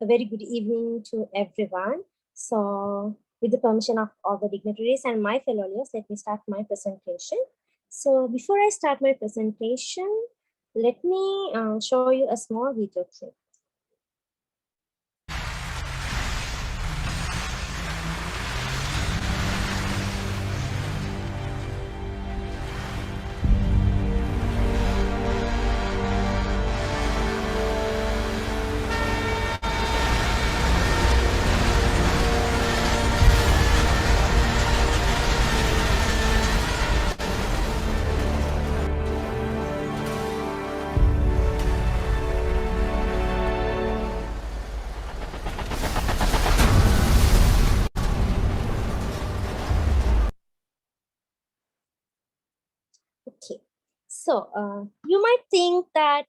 A very good evening to everyone. So, with the permission of all the dignitaries and my fellow leaders, let me start my presentation. So, before I start my presentation, let me show you a small video clip. Okay, so you might think that,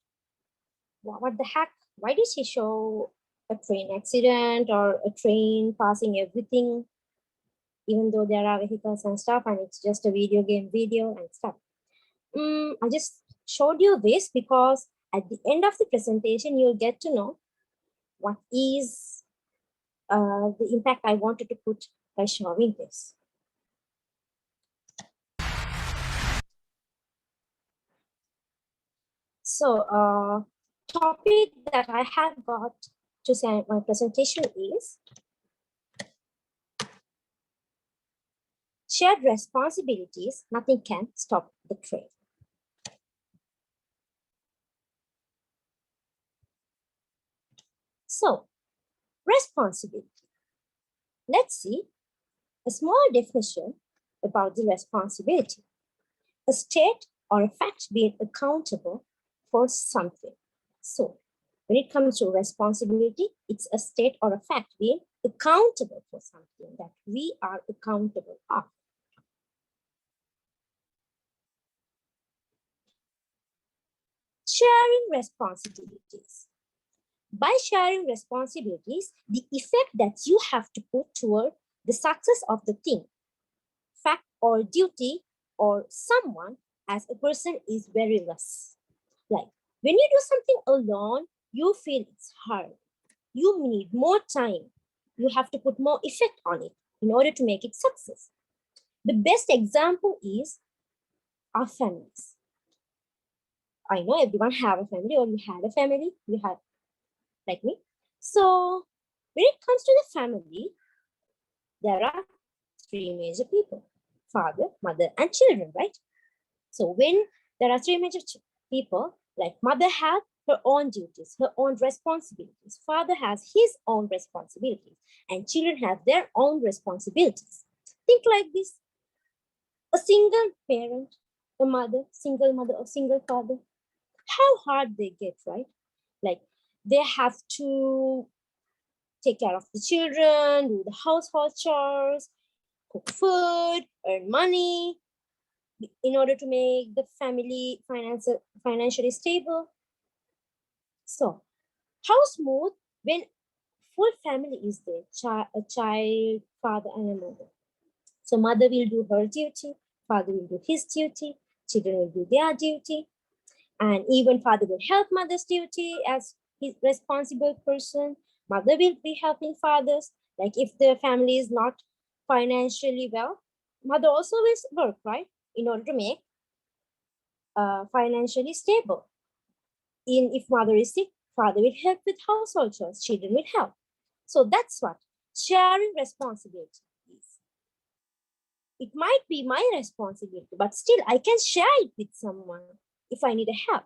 what the heck? Why did she show a train accident or a train passing everything, even though there are vehicles and stuff, and it's just a video game video and stuff? I just showed you this because at the end of the presentation, you'll get to know what is the impact I wanted to put by showing this. So, topic that I have got to say in my presentation is shared responsibilities. Nothing can stop the train. So, responsibility. Let's see a small definition about the responsibility. A state or a fact being accountable for something. So, when it comes to responsibility, it's a state or a fact being accountable for something that we are accountable of. Sharing responsibilities. By sharing responsibilities, the effect that you have to put toward the success of the thing, fact or duty or someone as a person is very less. Like when you do something alone, you feel it's hard. You need more time. You have to put more effect on it in order to make it success. The best example is our families. I know everyone have a family, or you had a family, you have, like me. So when it comes to the family, there are three major people: father, mother, and children, right? So when there are three major people, like mother has her own duties, her own responsibilities, father has his own responsibilities, and children have their own responsibilities. Think like this: a single parent, a mother, single mother or single father, how hard they get, right? Like they have to take care of the children, do the household chores, cook food, earn money in order to make the family financially stable. So how smooth when full family is there, a child, father, and a mother. So mother will do her duty, father will do his duty, children will do their duty, and even father will help mother's duty as his responsible person. Mother will be helping fathers. Like if the family is not financially well, mother also will work, right? In order to make financially stable. If mother is sick, father will help with household chores, children will help. So that's what sharing responsibility is. It might be my responsibility, but still I can share it with someone if I need a help.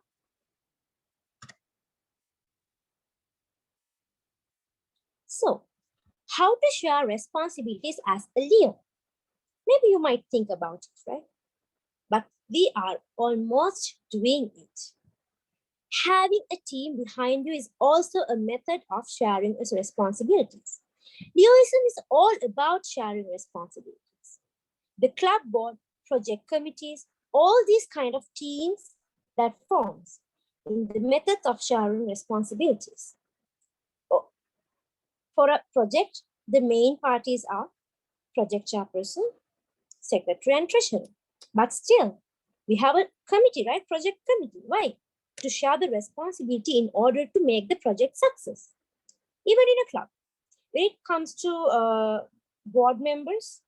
So, how to share responsibilities as a leader? Maybe you might think about it, right? But we are almost doing it. Having a team behind you is also a method of sharing responsibilities. Leadership is all about sharing responsibilities. The club board, project committees, all these kind of teams that forms in the methods of sharing responsibilities. For a project, the main parties are project chairperson, secretary, and treasurer. But still, we have a committee, right? Project committee. Why? To share the responsibility in order to make the project success. Even in a club, when it comes to board members,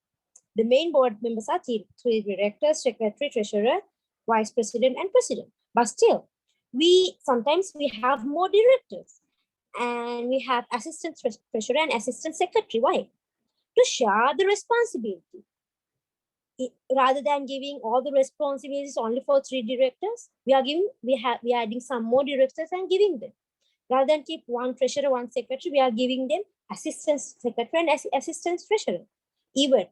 the main board members are three directors, secretary, treasurer, vice president, and president. But still, sometimes we have more directors, and we have assistant treasurer and assistant secretary. Why? To share the responsibility. Rather than giving all the responsibilities only for three directors, we are adding some more directors and giving them. Rather than keep one treasurer, one secretary, we are giving them assistant secretary and assistant treasurer. Even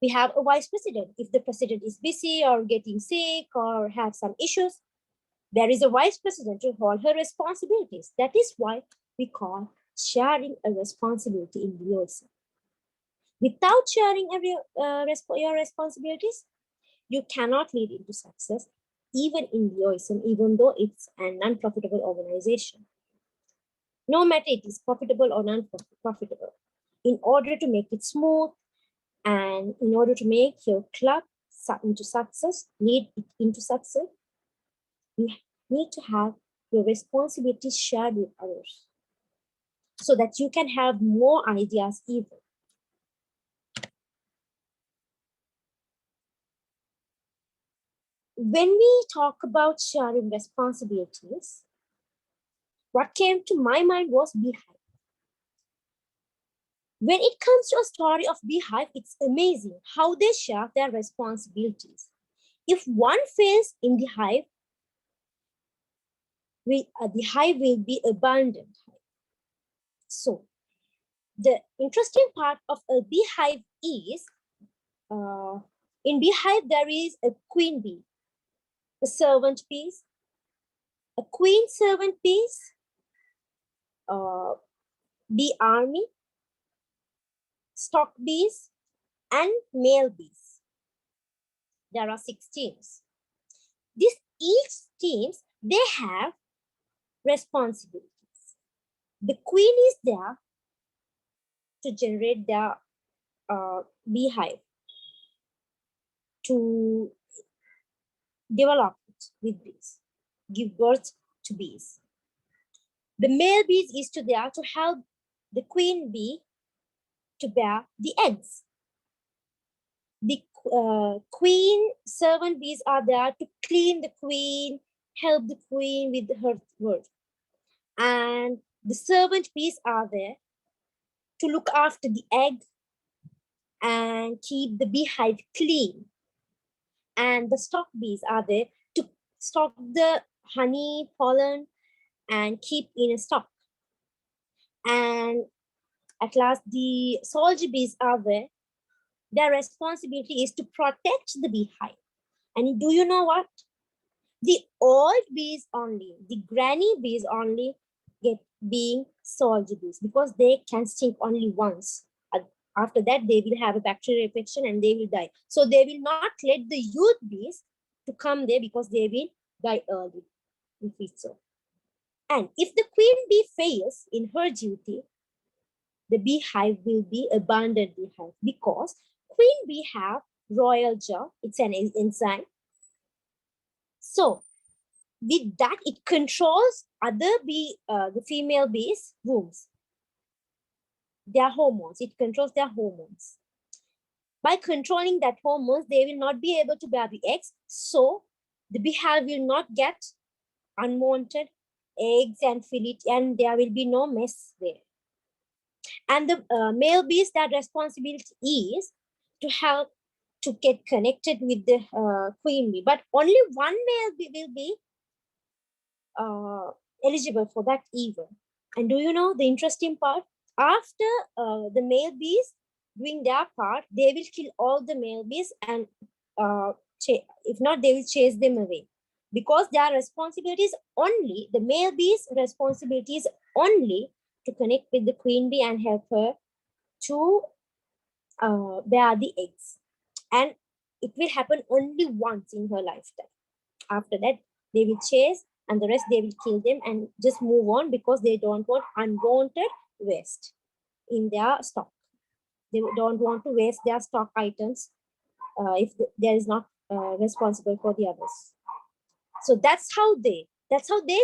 we have a vice president. If the president is busy or getting sick or have some issues, there is a vice president to hold her responsibilities. That is why we call sharing a responsibility in Beehive. Without sharing your responsibilities, you cannot lead into success, even in Beehive, even though it's a non-profitable organization. No matter it is profitable or non-profitable, in order to make it smooth and in order to make your club into success, lead it into success, you need to have your responsibilities shared with others so that you can have more ideas even. When we talk about sharing responsibilities, what came to my mind was Beehive. When it comes to a story of Beehive, it's amazing how they share their responsibilities. If one fails in the hive, the hive will be abandoned. So, the interesting part of a beehive is, in beehive there is a queen bee, a servant bees, a queen servant bees, bee army, stock bees, and male bees. There are 6 teams. Each teams, they have responsibilities. The queen is there to generate their beehive, to develop it with bees, give birth to bees. The male bees is there to help the queen bee to bear the eggs. The queen servant bees are there to clean the queen, help the queen with her work. And the servant bees are there to look after the egg and keep the beehive clean. And the stock bees are there to stock the honey, pollen, and keep in a stock. And at last, the soldier bees are there. Their responsibility is to protect the beehive. And do you know what? The old bees only, the granny bees only get being soldier bees because they can sting only once. After that, they will have a bacterial infection and they will die. So they will not let the youth bees to come there because they will die early, if it's so. And if the queen bee fails in her duty, the beehive will be abandoned beehive because queen bee have royal jaw. It's an enzyme. So with that, it controls other bee, the female bees' wombs, their hormones. It controls their hormones. By controlling that hormones, they will not be able to bear the eggs. So the beehive will not get unwanted eggs and fill it, and there will be no mess there. And the male bees, that responsibility is to help to get connected with the queen bee. But only one male bee will be eligible for that even. And do you know the interesting part? After the male bees doing their part, they will kill all the male bees, and if not, they will chase them away. Because their responsibility is only, the male bees' responsibility is only to connect with the queen bee and help her to bear the eggs. And it will happen only once in her lifetime. After that, they will chase, and the rest they will kill them and just move on because they don't want unwanted waste in their stock. They don't want to waste their stock items if there is not responsible for the others. So that's how they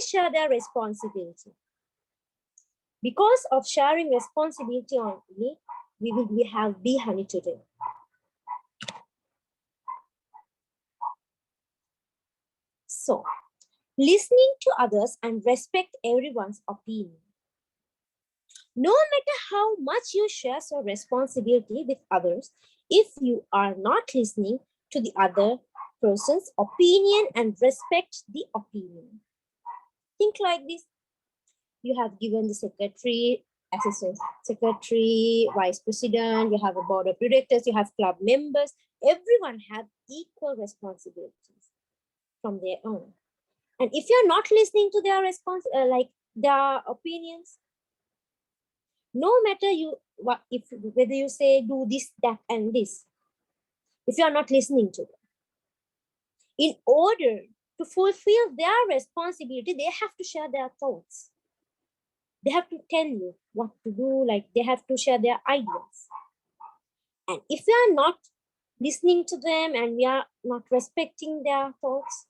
share their responsibility. Because of sharing responsibility only, we have Bee Honey today. So, listening to others and respect everyone's opinion. No matter how much you share your responsibility with others, if you are not listening to the other person's opinion and respect the opinion. Think like this. You have given the secretary, assistant secretary, vice president, you have a board of directors, you have club members. Everyone have equal responsibilities from their own. And if you're not listening to their their opinions, no matter whether you say do this, that, and this, if you are not listening to them, in order to fulfill their responsibility, they have to share their thoughts. They have to tell you what to do, like they have to share their ideas. And if we are not listening to them and we are not respecting their thoughts,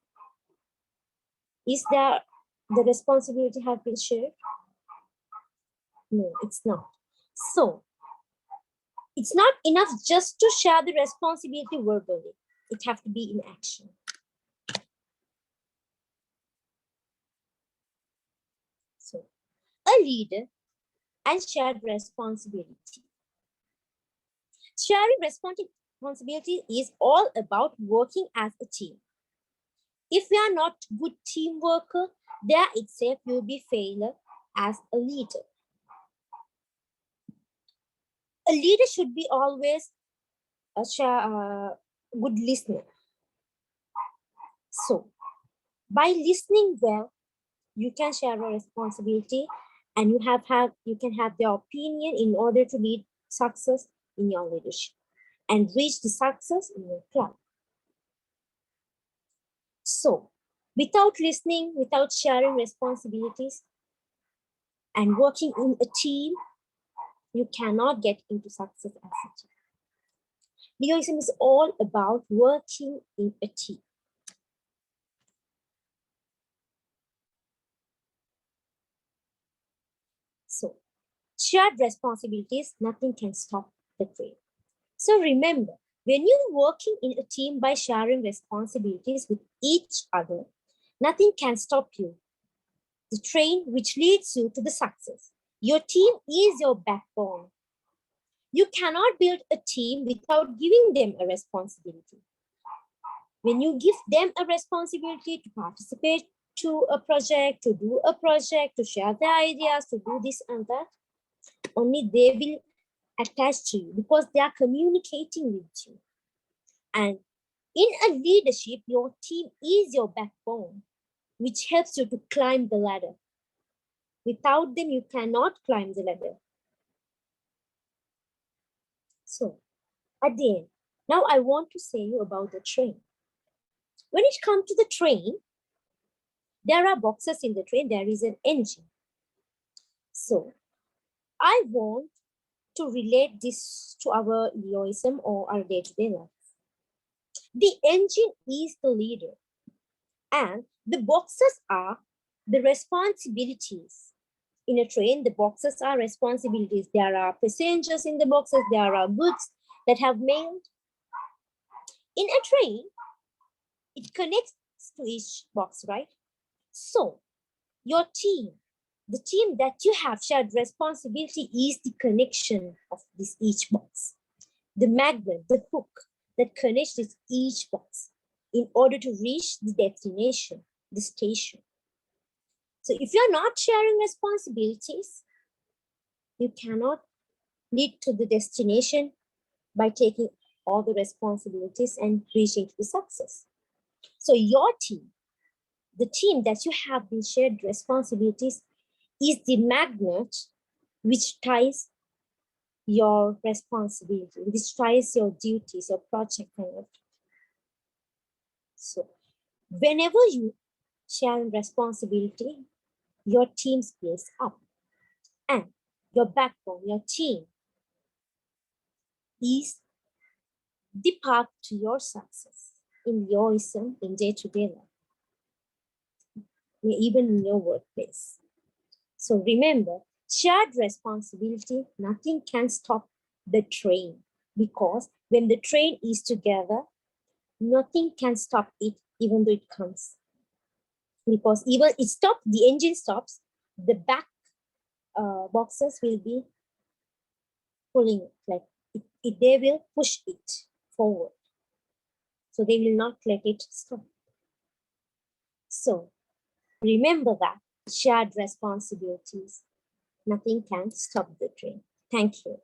is there the responsibility have been shared? No, it's not. So it's not enough just to share the responsibility verbally. It have to be in action. So a leader and shared responsibility. Sharing responsibility is all about working as a team. If we are not good team worker, there itself will be failure as a leader. A leader should be always a good listener. So, by listening well, you can share a responsibility, and you can have their opinion in order to lead success in your leadership and reach the success in your club. So, without listening, without sharing responsibilities, and working in a team, you cannot get into success as a team. Leadership is all about working in a team. So, shared responsibilities, nothing can stop the train. So remember, when you're working in a team by sharing responsibilities with each other, nothing can stop you. The train which leads you to the success. Your team is your backbone. You cannot build a team without giving them a responsibility. When you give them a responsibility to participate to a project, to do a project, to share their ideas, to do this and that, only they will attach to you because they are communicating with you. And in a leadership, your team is your backbone, which helps you to climb the ladder. Without them, you cannot climb the ladder. So, at the end, now I want to say you about the train. When it comes to the train, there are boxes in the train, there is an engine. So, I want to relate this to our Leoism or our day-to-day life. The engine is the leader, and the boxes are the responsibilities. In a train, the boxes are responsibilities. There are passengers in the boxes, there are goods that have made. In a train, it connects to each box, right? So, your team, the team that you have shared responsibility is the connection of this each box. The magnet, the hook that connects this each box in order to reach the destination, the station. So if you're not sharing responsibilities, you cannot lead to the destination by taking all the responsibilities and reaching to the success. So your team, the team that you have been shared responsibilities, is the magnet which ties your responsibility, which ties your duties, your project and everything. So whenever you share responsibility, your team scales up, and your backbone, your team, is the path to your success in your in day-to-day life, even in your workplace. So remember, Shared responsibility, nothing can stop the train, because when the train is together, nothing can stop it, even though it comes. Because even it stops, the engine stops, the back boxes will be pulling it, like they will push it forward. So they will not let it stop. So remember that shared responsibilities, nothing can stop the train. Thank you.